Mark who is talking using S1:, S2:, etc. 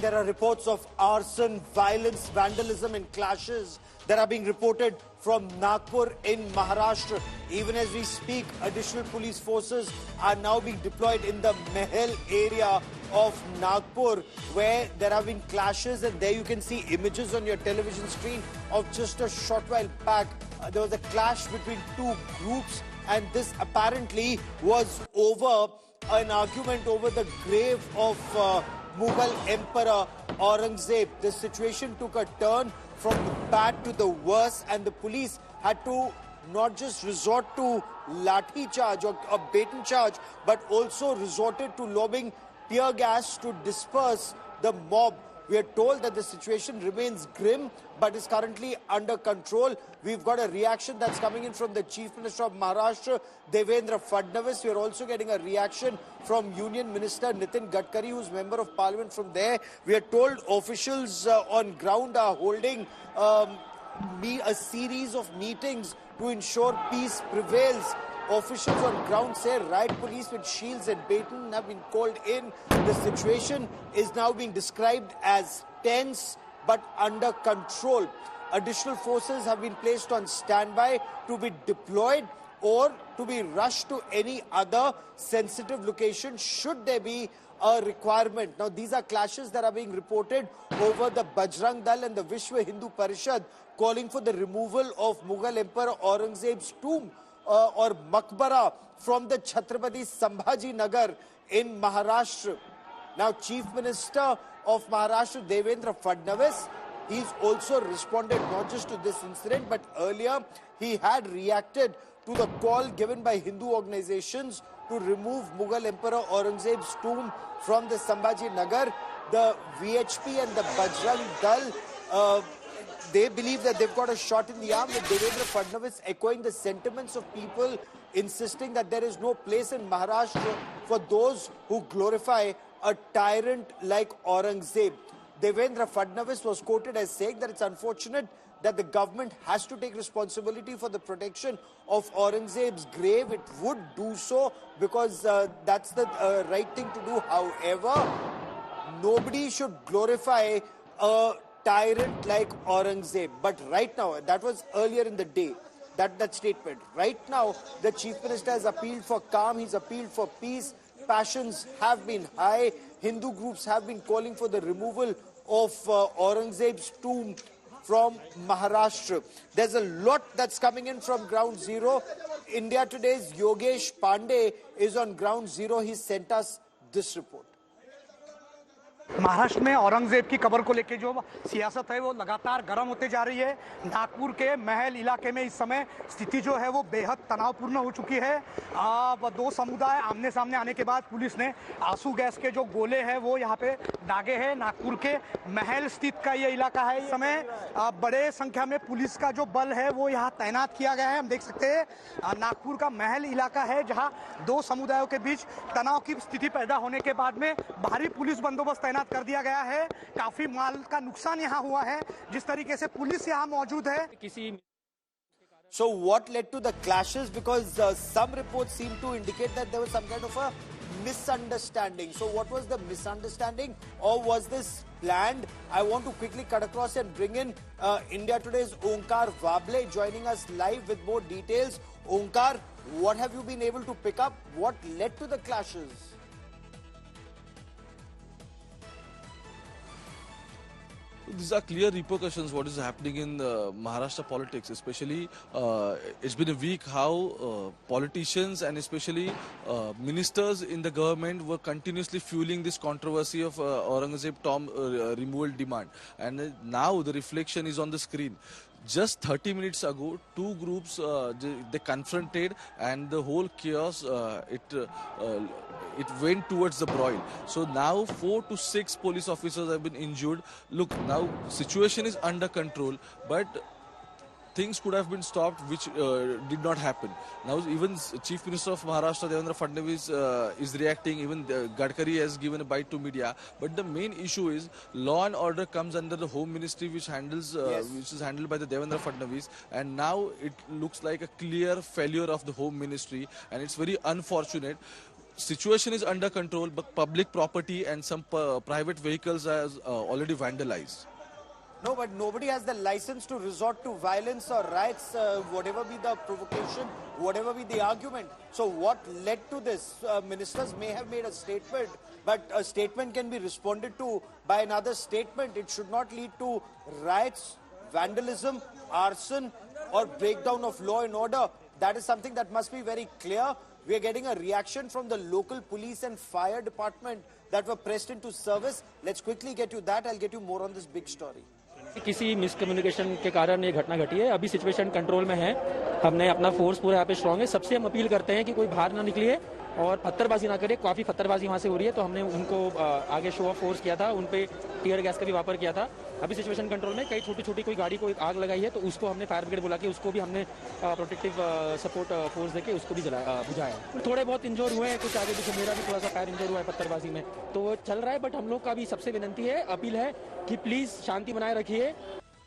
S1: there are reports of arson, violence, vandalism and clashes that are being reported from Nagpur in Maharashtra. Even as we speak, additional police forces are now being deployed in the Mahal area of Nagpur, where there have been clashes, and there you can see images on your television screen of just a short while back. There was a clash between two groups, and this apparently was over an argument over the grave of Mughal Emperor Aurangzeb. The situation took a turn from the bad to the worse, and the police had to not just resort to lathi charge or baton charge, but also resorted to lobbing tear gas to disperse the mob. We are told that the situation remains grim, but is currently under control. We've got a reaction that's coming in from the Chief Minister of Maharashtra, Devendra Fadnavis. We are also getting a reaction from Union Minister Nitin Gadkari, who's Member of Parliament from there. We are told officials on ground are holding a series of meetings to ensure peace prevails. Officials on ground say riot police with shields and baton have been called in. The situation is now being described as tense but under control. Additional forces have been placed on standby to be deployed or to be rushed to any other sensitive location should there be a requirement. Now, these are clashes that are being reported over the Bajrang Dal and the Vishwa Hindu Parishad calling for the removal of Mughal Emperor Aurangzeb's tomb or Maqbara from the Chhatrapati Sambhaji Nagar in Maharashtra. Now, Chief Minister of Maharashtra, Devendra Fadnavis, he's also responded not just to this incident, but earlier he had reacted to the call given by Hindu organizations to remove Mughal Emperor Aurangzeb's tomb from the Sambhaji Nagar. The VHP and the Bajrang Dal, they believe that they've got a shot in the arm, with Devendra Fadnavis echoing the sentiments of people, insisting that there is no place in Maharashtra for those who glorify a tyrant like Aurangzeb. Devendra Fadnavis was quoted as saying that it's unfortunate that the government has to take responsibility for the protection of Aurangzeb's grave. It would do so because that's the right thing to do. However, nobody should glorify a tyrant like Aurangzeb. But right now, that was earlier in the day, that statement. Right now, the Chief Minister has appealed for calm, he's appealed for peace. Passions have been high. Hindu groups have been calling for the removal of Aurangzeb's tomb from Maharashtra. There's a lot that's coming in from ground zero. India Today's Yogesh Pandey is on ground zero. He sent us this report.
S2: Maharashtra में औरंगजेब की कब्र को लेकर जो सियासत है वो लगातार गर्म होते जा रही है। नागपुर के महल इलाके में इस समय स्थिति जो है वो बेहद तनावपूर्ण हो चुकी है। दो समुदाय आमने सामने आने के बाद पुलिस ने आंसू गैस के जो गोले हैं वो यहाँ पे दागे हैं। नागपुर के महल स्थित का ये इलाका है। इस समय बड़े संख्या में पुलिस का जो बल है वो यहाँ तैनात किया गया है। हम देख सकते हैं नागपुर का महल इलाका है जहाँ दो समुदायों के बीच तनाव की स्थिति पैदा होने के बाद में भारी पुलिस बंदोबस्त तैनात कर दिया गया है। काफी माल का नुकसान यहाँ हुआ है। जिस तरीके से पुलिस यहाँ मौजूद है किसी
S1: So what led to the clashes? Because some reports seem to indicate that there was some kind of a misunderstanding. So what was the misunderstanding, or was this planned? I want to quickly cut across and bring in India Today's Onkar Vable joining us live with more details. Onkar, what have you been able to pick up? What led to the clashes?
S3: These are clear repercussions what is happening in Maharashtra politics, especially it's been a week how politicians and especially ministers in the government were continuously fueling this controversy of Aurangzeb tomb removal demand, and now the reflection is on the screen. Just 30 minutes ago, two groups they confronted, and the whole chaos it went towards the broil. So now 4 to 6 police officers have been injured. Look, now situation is under control, but things could have been stopped, which did not happen. Now even Chief Minister of Maharashtra, Devendra Fadnavis, is reacting. Even Gadkari has given a bite to media. But the main issue is law and order comes under the Home Ministry, which handles, which is handled by the Devendra Fadnavis. And now it looks like a clear failure of the Home Ministry, and it's very unfortunate. situation is under control, but public property and some private vehicles are already vandalized.
S1: No, but nobody has the license to resort to violence or riots, whatever be the provocation, whatever be the argument. So what led to this? Ministers may have made a statement, but a statement can be responded to by another statement. It should not lead to riots, vandalism, arson, or breakdown of law and order. That is something that must be very clear. We are getting a reaction from the local police and fire department that were pressed into service. Let's quickly get you that. I'll get you more on this big story.
S4: किसी miscommunication के कारण ये घटना घटी है। अभी situation control में है। हमने अपना फोर्स पूरा यहाँ पे स्ट्रांग है। सबसे हम अपील करते हैं कि कोई बाहर ना निकले और पत्थरबाजी ना करे। काफी पत्थरबाजी वहाँ से हो रही है, तो हमने उनको आगे शो ऑफ फोर्स किया था, उन पे टीयर गैस का भी वापर किया था। अभी सिचुएशन कंट्रोल में। कई छोटी छोटी कोई गाड़ी को आग लगाई है, तो उसको हमने फायर ब्रिगेड बुला के उसको भी हमने प्रोटेक्टिव सपोर्ट फोर्स देके उसको भी बुझाया। थोड़े बहुत इंजोर हुए हैं, कुछ आगे पीछे मेरा भी थोड़ा सा पैर इंजोर हुआ है पत्थरबाजी में, तो चल रहा है। बट हम लोग का भी सबसे विनंती है, अपील है कि प्लीज शांति बनाए रखिए